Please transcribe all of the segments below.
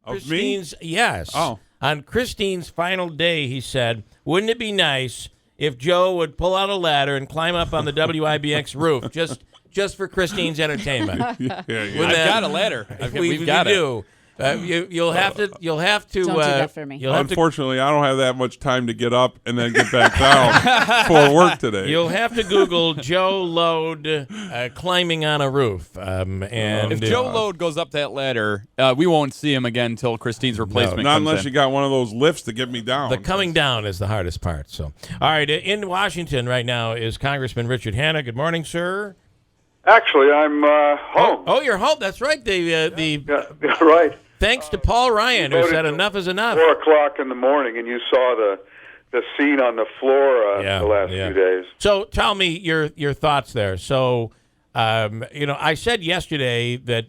Christine's, me? yes. Oh. On Christine's final day, he said, wouldn't it be nice if Joe would pull out a ladder and climb up on the WIBX roof just for Christine's entertainment? Yeah. I've got a ladder. We've got it. Do. You'll have to. Don't do that for me. Unfortunately, I don't have that much time to get up and then get back down for work today. You'll have to Google Joe Lode climbing on a roof. And if Joe Lode goes up that ladder, we won't see him again until Christine's replacement Not comes unless in. you got one of those lifts to get me down. the coming down is the hardest part. So, all right, in Washington right now is Congressman Richard Hanna. Good morning, sir. Actually, I'm home. Oh, you're home. That's right. Yeah, right. Thanks to Paul Ryan, who said enough is enough. 4 o'clock in the morning, and you saw the scene on the floor the last few days. So tell me your thoughts there. So, I said yesterday that,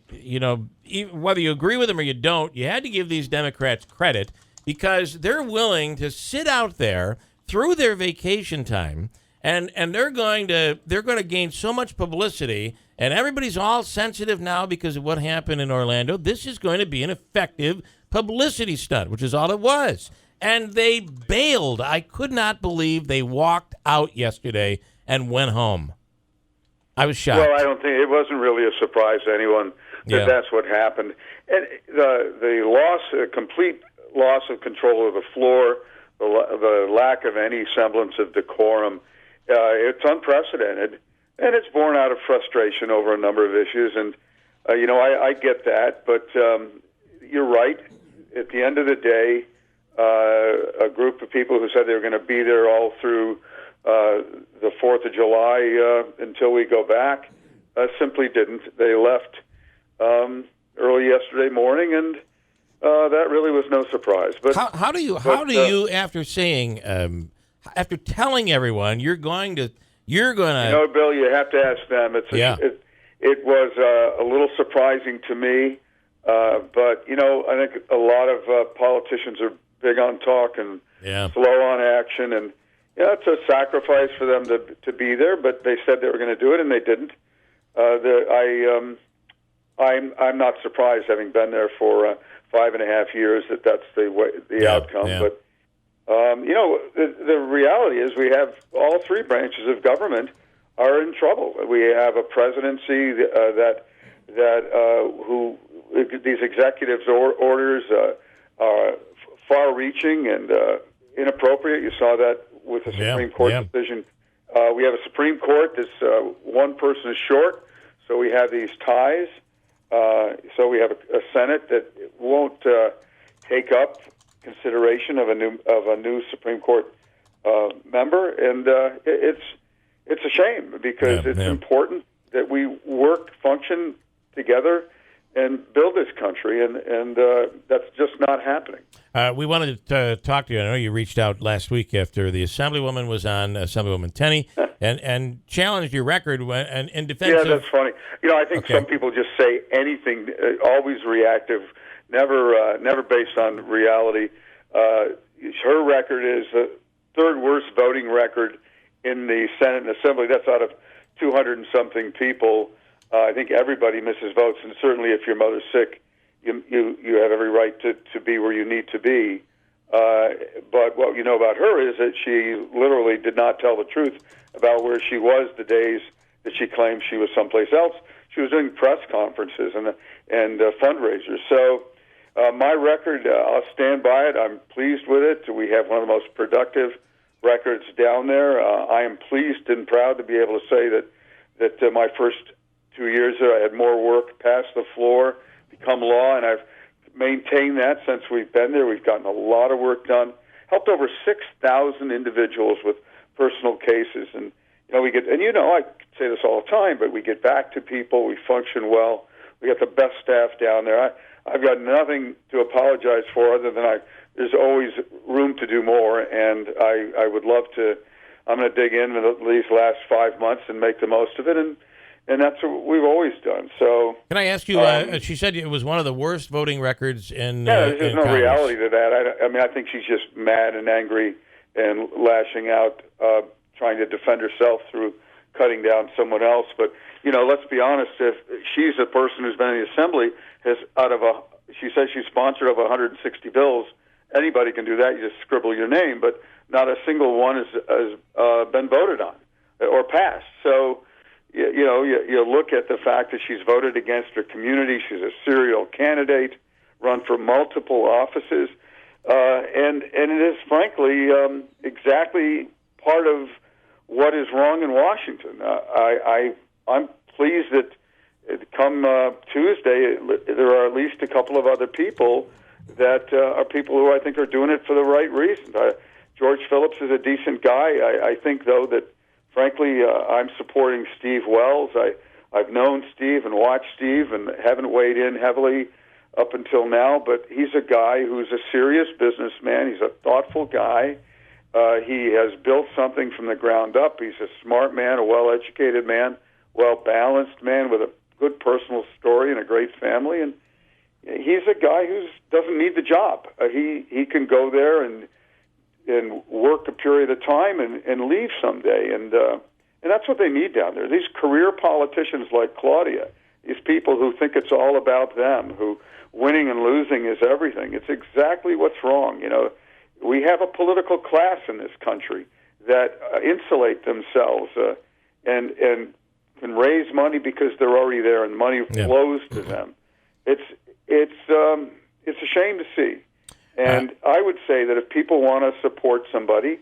whether you agree with them or you don't, you had to give these Democrats credit because they're willing to sit out there through their vacation time, and they're going to gain so much publicity. And everybody's all sensitive now because of what happened in Orlando. This is going to be an effective publicity stunt, which is all it was. And they bailed. I could not believe they walked out yesterday and went home. I was shocked. Well, I don't think it wasn't really a surprise to anyone that that's what happened. And the complete loss of control of the floor, the lack of any semblance of decorum, it's unprecedented. And it's born out of frustration over a number of issues. And, I get that. But you're right. At the end of the day, a group of people who said they were going to be there all through the 4th of July until we go back simply didn't. They left early yesterday morning, and that really was no surprise. But how do you after saying after telling everyone you're going to Bill, you have to ask them. It was a little surprising to me, but I think a lot of politicians are big on talk and slow on action, and it's a sacrifice for them to be there. But they said they were going to do it, and they didn't. I'm not surprised, having been there for 5.5 years, that's the outcome. Yeah. But the reality is we have all three branches of government are in trouble. We have a presidency who these executives orders are far-reaching and inappropriate. You saw that with the Supreme Court decision. We have a Supreme Court that's one person short, so we have these ties. So we have a Senate that won't take up consideration of a new Supreme Court member, and it's a shame because it's important that we function together and build this country, and that's just not happening. We wanted to talk to you. I know you reached out last week after the Assemblywoman was on, Assemblywoman Tenney, and challenged your record in defense of... Yeah, that's funny. I think some people just say anything, always reactive, never based on reality. Her record is the third worst voting record in the Senate and Assembly. That's out of 200 and something people. I think everybody misses votes, and certainly if your mother's sick, you have every right to be where you need to be. But what you know about her is that she literally did not tell the truth about where she was the days that she claimed she was someplace else. She was doing press conferences and fundraisers. So my record, I'll stand by it. I'm pleased with it. We have one of the most productive records down there. I am pleased and proud to be able to say that my first 2 years there, I had more work pass the floor, become law, and I've maintained that since we've been there. We've gotten a lot of work done, helped over 6,000 individuals with personal cases, and I say this all the time, but we get back to people, we function well, we got the best staff down there. I've got nothing to apologize for other than there's always room to do more, and I would love to. I'm going to dig in these last 5 months and make the most of it, and that's what we've always done. So, can I ask you? She said it was one of the worst voting records in. There's no reality to that. I think she's just mad and angry and lashing out, trying to defend herself through cutting down someone else. But let's be honest. If she's a person who's been in the assembly, She says she's sponsored over 160 bills. Anybody can do that. You just scribble your name, but not a single one has been voted on or passed. So, you look at the fact that she's voted against her community. She's a serial candidate, run for multiple offices, and it is frankly exactly part of what is wrong in Washington. I'm pleased that come Tuesday there are at least a couple of other people that are people who I think are doing it for the right reasons. George Phillips is a decent guy. I think, though, that frankly I'm supporting Steve Wells. I've known Steve and watched Steve and haven't weighed in heavily up until now, but he's a guy who's a serious businessman. He's a thoughtful guy. He has built something from the ground up. He's a smart man, a well-educated man, well-balanced man with a good personal story and a great family. And he's a guy who doesn't need the job. He can go there and work a period of time and leave someday. And that's what they need down there. These career politicians like Claudia, these people who think it's all about them, who winning and losing is everything. It's exactly what's wrong. We have a political class in this country that insulate themselves and can raise money because they're already there and money flows to them. It's a shame to see. And I would say that if people want to support somebody,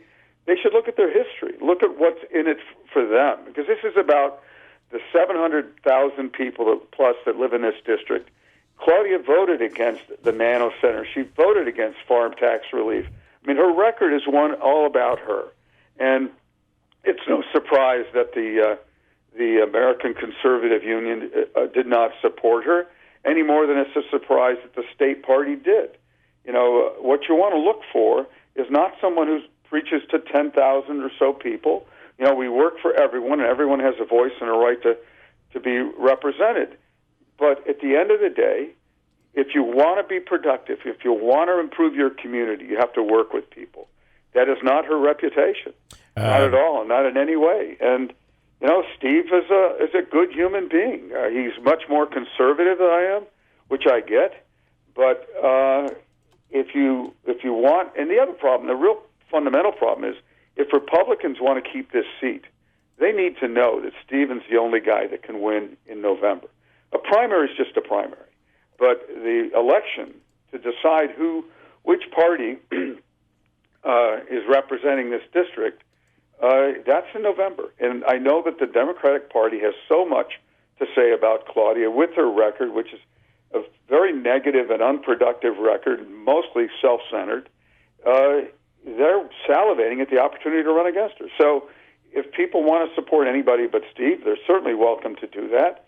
they should look at their history, look at what's in it for them, because this is about the 700,000 people plus that live in this district. Claudia voted against the Nano Center. She voted against farm tax relief. I mean, her record is one all about her. And it's no surprise that the American Conservative Union did not support her, any more than it's a surprise that the state party did. What you want to look for is not someone who preaches to 10,000 or so people. We work for everyone, and everyone has a voice and a right to be represented. But at the end of the day, if you want to be productive, if you want to improve your community, you have to work with people. That is not her reputation, not at all, not in any way. And Steve is a good human being. He's much more conservative than I am, which I get. But if you want, and the other problem, the real fundamental problem is, if Republicans want to keep this seat, they need to know that Stephen's the only guy that can win in November. A primary is just a primary. But the election to decide which party is representing this district, that's in November. And I know that the Democratic Party has so much to say about Claudia with her record, which is a very negative and unproductive record, mostly self-centered. They're salivating at the opportunity to run against her. So if people want to support anybody but Steve, they're certainly welcome to do that.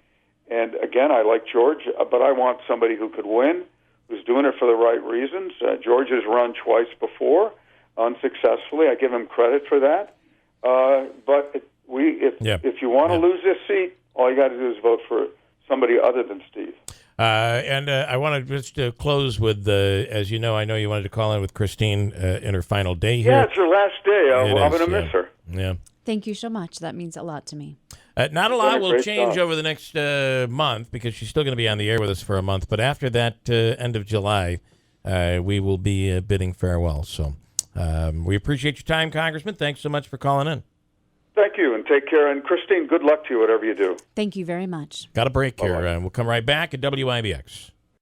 And again, I like George, but I want somebody who could win, who's doing it for the right reasons. George has run twice before, unsuccessfully. I give him credit for that. But if you want to lose this seat, all you got to do is vote for somebody other than Steve. And I want to just close with, as you know, I know you wanted to call in with Christine in her final day here. Yeah, it's her last day. I'm going to miss her. Yeah. Thank you so much. That means a lot to me. Not a lot will change over the next month, because she's still going to be on the air with us for a month. But after that end of July, we will be bidding farewell. So we appreciate your time, Congressman. Thanks so much for calling in. Thank you, and take care. And Christine, good luck to you, whatever you do. Thank you very much. Got a break here. We'll come right back at WIBX.